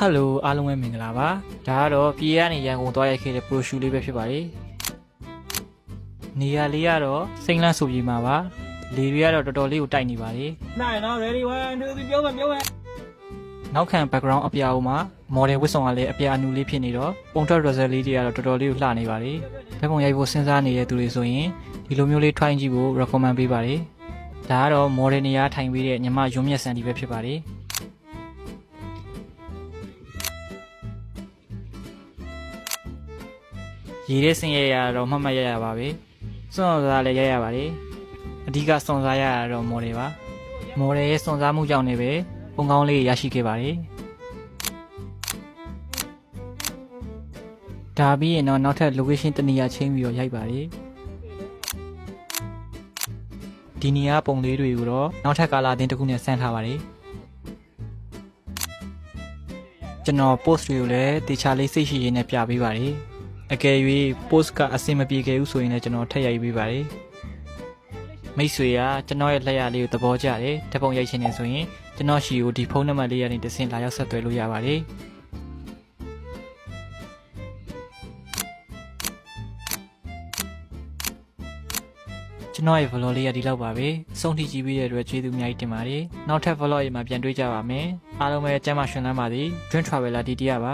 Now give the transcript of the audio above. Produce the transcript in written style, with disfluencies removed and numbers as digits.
ဟယ်လိုအားလုံးပဲမင်္ဂလာပါဒါကတော့ပြည်ရနေရန်ကုန်သွားရိုက်ခဲ့တဲ့ pro shoot လေးပဲဖြစ်ပါတယ်နေရာလေးကတော့စိမ့်လန့်ဆိုပြေမှာပါလေတွေကတော့တော်တော်လေးကိုတိုက်နေပါတယ်နိုင်နော် ready 1 2 3ပြောမယ်နောက်ခံ background အပြာအိုမှာ model ဝတ်ဆောင်ကလည်းအပြာအနူလေးဖြစ်နေတော့ပုံထွက် result လေးတွေကတော့တော်တော်လေးကိုလှနေပါတယ်ဓာတ်ပုံရိုက်ဖို့စဉ်းစားနေတဲ့သူတွေဆိုရင်ဒီလိုမျိုးလေး try ကြည့်ဖို့ recommend ပေးပါတယ်ဒါကတော့ model နေရာထိုင်ပေးတဲ့ညီမရုံးမြတ်စံဒီပဲဖြစ်ပါတယ်ရေထဲဆင်းရတော့မှတ်မှတ်ရပါပဲစွန့်စားလည်းရပါတယ်အဓိကစွန့်စားရတော့မော်ဒယ်ပါမော်ဒယ်ရဲ့စွန့်စားမှုကြောင့်လည်းပဲပုံကောင်းလေးရရှိခဲ့ပါတယ်ဒါပြီးရင်တော့နောက်ထပ် location တစ်နေရာချင်းပြီးတော့ရိုက်ပါတယ်ဒီနေရာပုံလေးတွေကိုတော့နောက်ထပ်ကာလာတင်တစ်ခုနဲ့ဆန်းထားပါတယ်ကျွန်တော် post တွေကိုလည်းတေချာလေးစိတ်ရှိရင်းနဲ့ပြပေးပါတယ်အကယ်၍ post ကအဆင်မပြေခဲ့ဘူးဆိုရင်လည်းကျွန်တော်ထပ်ရိုက်ပေးပါတယ်မိတ်ဆွေကကျွန်တော်ရဲ့လက်ရလေးကိုသဘောကျတယ်ဓာတ်ပုံရိုက်ချင်နေဆိုရင်ကျွန်တော်ရှိကိုဒီဖုန်းနံပါတ်လေးကနေတစ်ဆင့်လာရောက်ဆက်သွယ်လို့ရပါတယ်ကျွန်တော်ရဲ့ vlog လေးကဒီလောက်ပါပဲအဆုံးထိကြည့်ပြီးတဲ့အတွက်ကျေးဇူးအများကြီးတင်ပါတယ်နောက်ထပ် vlog တွေမှာပြန်တွေ့ကြပါမယ်အားလုံးပဲကျမ်းမာရှင်လန်းပါစေ Dream Traveler ဒီတရားပါ